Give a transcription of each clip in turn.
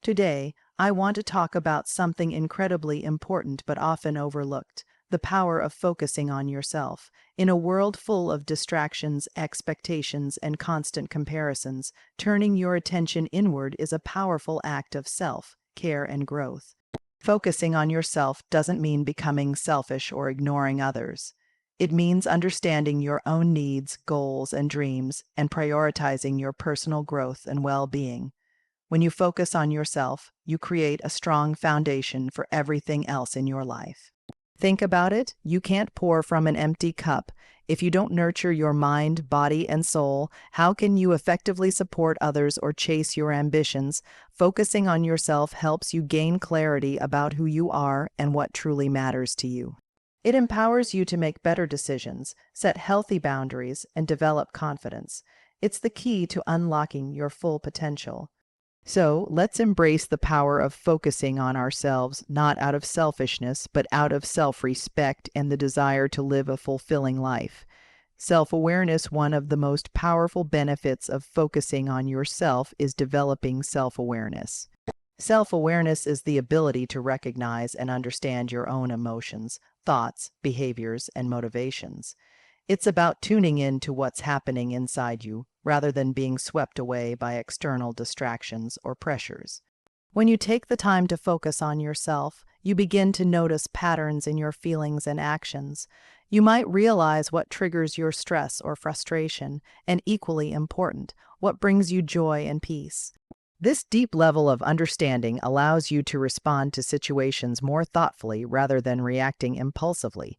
Today, I want to talk about something incredibly important but often overlooked: the power of focusing on yourself. In a world full of distractions, expectations, and constant comparisons, turning your attention inward is a powerful act of self-care and growth. Focusing on yourself doesn't mean becoming selfish or ignoring others. It means understanding your own needs, goals, and dreams, and prioritizing your personal growth and well-being. When you focus on yourself, you create a strong foundation for everything else in your life. Think about it. You can't pour from an empty cup. If you don't nurture your mind, body, and soul, how can you effectively support others or chase your ambitions? Focusing on yourself helps you gain clarity about who you are and what truly matters to you. It empowers you to make better decisions, set healthy boundaries, and develop confidence. It's the key to unlocking your full potential. So let's embrace the power of focusing on ourselves, not out of selfishness, but out of self-respect and the desire to live a fulfilling life. Self-awareness: one of the most powerful benefits of focusing on yourself is developing self-awareness. Self-awareness is the ability to recognize and understand your own emotions, thoughts, behaviors, and motivations. It's about tuning in to what's happening inside you, rather than being swept away by external distractions or pressures. When you take the time to focus on yourself, you begin to notice patterns in your feelings and actions. You might realize what triggers your stress or frustration, and equally important, what brings you joy and peace. This deep level of understanding allows you to respond to situations more thoughtfully rather than reacting impulsively.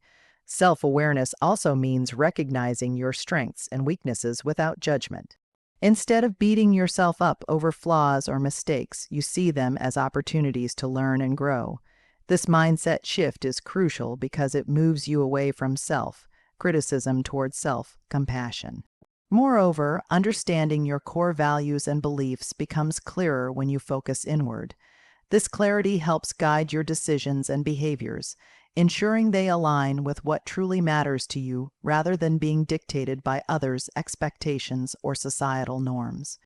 Self-awareness also means recognizing your strengths and weaknesses without judgment. Instead of beating yourself up over flaws or mistakes, you see them as opportunities to learn and grow. This mindset shift is crucial because it moves you away from self-criticism towards self-compassion. Moreover, understanding your core values and beliefs becomes clearer when you focus inward. This clarity helps guide your decisions and behaviors, ensuring they align with what truly matters to you rather than being dictated by others' expectations or societal norms.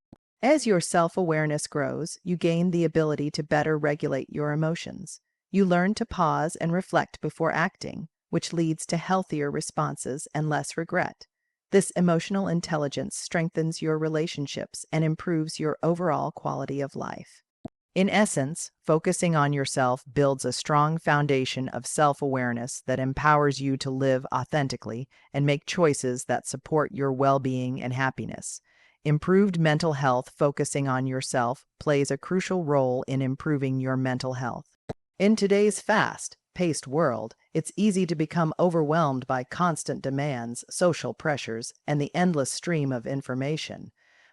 As your self-awareness grows, you gain the ability to better regulate your emotions. You learn to pause and reflect before acting, which leads to healthier responses and less regret. This emotional intelligence strengthens your relationships and improves your overall quality of life. In essence, focusing on yourself builds a strong foundation of self-awareness that empowers you to live authentically and make choices that support your well-being and happiness. Improved mental health: focusing on yourself plays a crucial role in improving your mental health. In today's fast-paced world, it's easy to become overwhelmed by constant demands, social pressures, and the endless stream of information.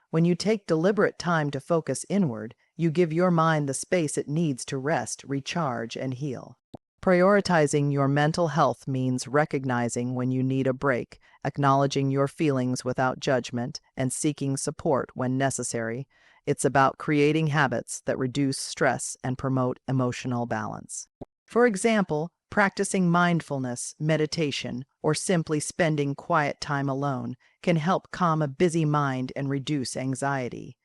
When you take deliberate time to focus inward, you give your mind the space it needs to rest, recharge, and heal. Prioritizing your mental health means recognizing when you need a break, acknowledging your feelings without judgment, and seeking support when necessary. It's about creating habits that reduce stress and promote emotional balance. For example, practicing mindfulness, meditation, or simply spending quiet time alone can help calm a busy mind and reduce anxiety.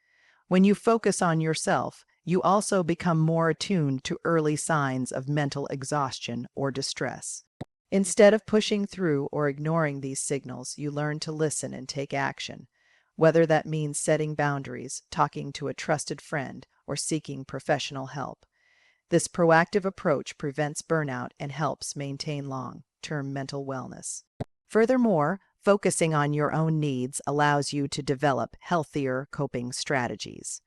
When you focus on yourself, you also become more attuned to early signs of mental exhaustion or distress. Instead of pushing through or ignoring these signals, you learn to listen and take action, whether that means setting boundaries, talking to a trusted friend, or seeking professional help. This proactive approach prevents burnout and helps maintain long-term mental wellness. Furthermore, focusing on your own needs allows you to develop healthier coping strategies.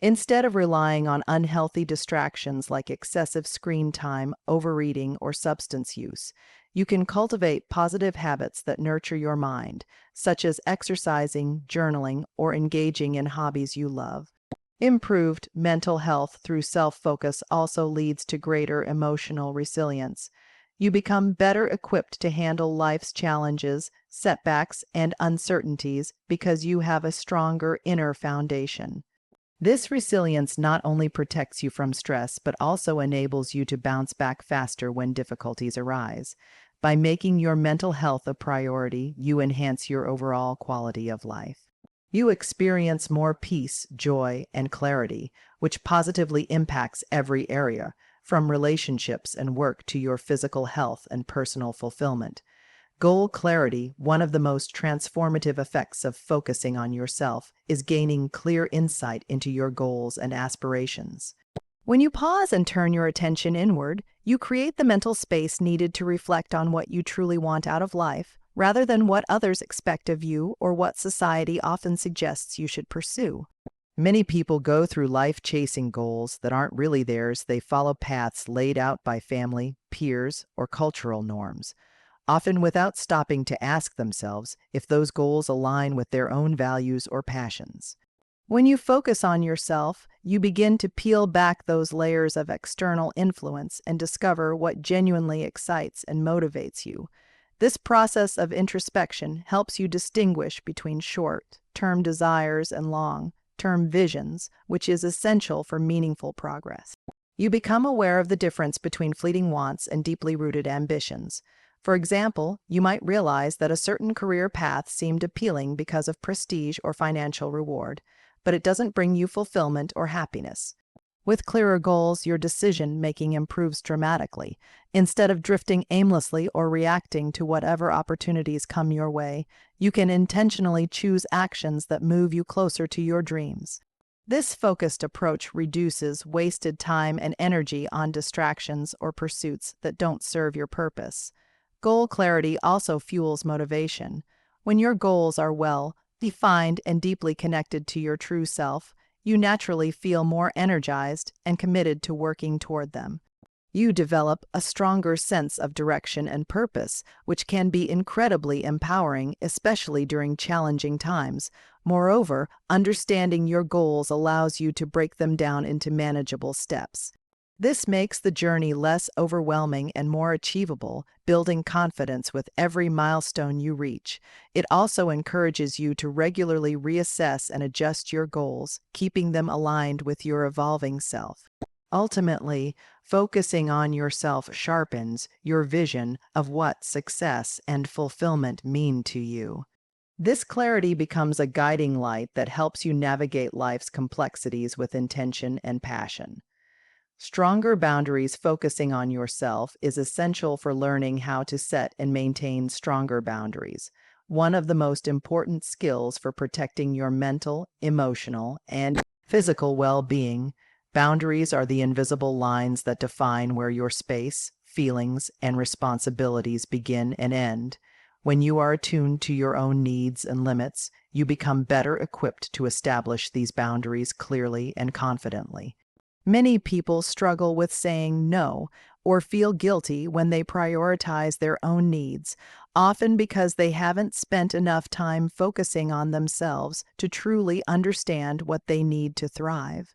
Instead of relying on unhealthy distractions like excessive screen time, overeating, or substance use, you can cultivate positive habits that nurture your mind, such as exercising, journaling, or engaging in hobbies you love. Improved mental health through self-focus also leads to greater emotional resilience. You become better equipped to handle life's challenges, setbacks, and uncertainties because you have a stronger inner foundation. This resilience not only protects you from stress, but also enables you to bounce back faster when difficulties arise. By making your mental health a priority, you enhance your overall quality of life. You experience more peace, joy, and clarity, which positively impacts every area, from relationships and work to your physical health and personal fulfillment. Goal clarity, one of the most transformative effects of focusing on yourself, is gaining clear insight into your goals and aspirations. When you pause and turn your attention inward, you create the mental space needed to reflect on what you truly want out of life, rather than what others expect of you or what society often suggests you should pursue. Many people go through life chasing goals that aren't really theirs. They follow paths laid out by family, peers, or cultural norms, often without stopping to ask themselves if those goals align with their own values or passions. When you focus on yourself, you begin to peel back those layers of external influence and discover what genuinely excites and motivates you. This process of introspection helps you distinguish between short-term desires and long-term visions, which is essential for meaningful progress. You become aware of the difference between fleeting wants and deeply rooted ambitions. For example, you might realize that a certain career path seemed appealing because of prestige or financial reward, but it doesn't bring you fulfillment or happiness. With clearer goals, your decision-making improves dramatically. Instead of drifting aimlessly or reacting to whatever opportunities come your way, you can intentionally choose actions that move you closer to your dreams. This focused approach reduces wasted time and energy on distractions or pursuits that don't serve your purpose. Goal clarity also fuels motivation. When your goals are well defined and deeply connected to your true self, you naturally feel more energized and committed to working toward them. You develop a stronger sense of direction and purpose, which can be incredibly empowering, especially during challenging times. Moreover, understanding your goals allows you to break them down into manageable steps. This makes the journey less overwhelming and more achievable, building confidence with every milestone you reach. It also encourages you to regularly reassess and adjust your goals, keeping them aligned with your evolving self. Ultimately, focusing on yourself sharpens your vision of what success and fulfillment mean to you. This clarity becomes a guiding light that helps you navigate life's complexities with intention and passion. Stronger boundaries focusing on yourself is essential for learning how to set and maintain stronger boundaries. One of the most important skills for protecting your mental, emotional, and physical well-being. Boundaries are the invisible lines that define where your space, feelings, and responsibilities begin and end. When you are attuned to your own needs and limits, you become better equipped to establish these boundaries clearly and confidently. Many people struggle with saying no or feel guilty when they prioritize their own needs, often because they haven't spent enough time focusing on themselves to truly understand what they need to thrive.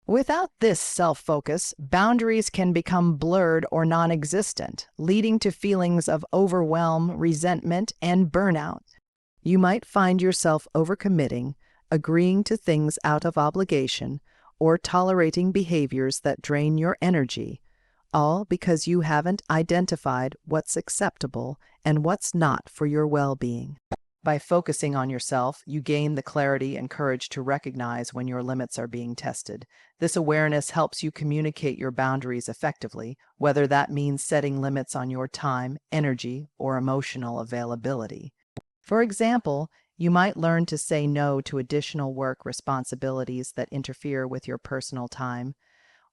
Without this self-focus, boundaries can become blurred or non-existent, leading to feelings of overwhelm, resentment, and burnout. You might find yourself overcommitting, agreeing to things out of obligation, or tolerating behaviors that drain your energy, all because you haven't identified what's acceptable and what's not for your well-being. By focusing on yourself, you gain the clarity and courage to recognize when your limits are being tested. This awareness helps you communicate your boundaries effectively, whether that means setting limits on your time, energy, or emotional availability. For example, you might learn to say no to additional work responsibilities that interfere with your personal time,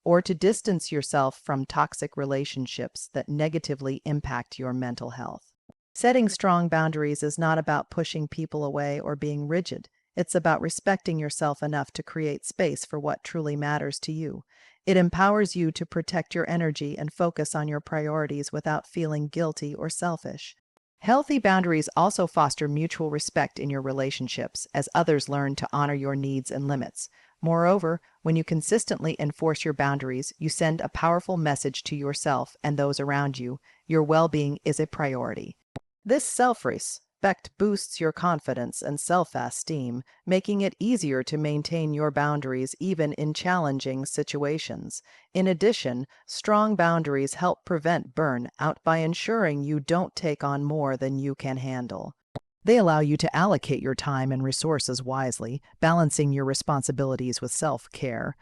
or to distance yourself from toxic relationships that negatively impact your mental health. Setting strong boundaries is not about pushing people away or being rigid. It's about respecting yourself enough to create space for what truly matters to you. It empowers you to protect your energy and focus on your priorities without feeling guilty or selfish. Healthy boundaries also foster mutual respect in your relationships as others learn to honor your needs and limits. Moreover, when you consistently enforce your boundaries, you send a powerful message to yourself and those around you. Your well-being is a priority. This self-respect boosts your confidence and self-esteem, making it easier to maintain your boundaries even in challenging situations. In addition, strong boundaries help prevent burnout by ensuring you don't take on more than you can handle. They allow you to allocate your time and resources wisely, balancing your responsibilities with self-care.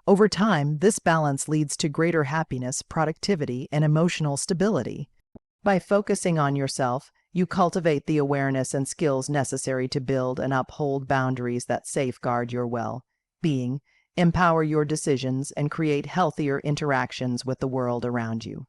Over time, this balance leads to greater happiness, productivity, and emotional stability. By focusing on yourself, you cultivate the awareness and skills necessary to build and uphold boundaries that safeguard your well-being, empower your decisions, and create healthier interactions with the world around you.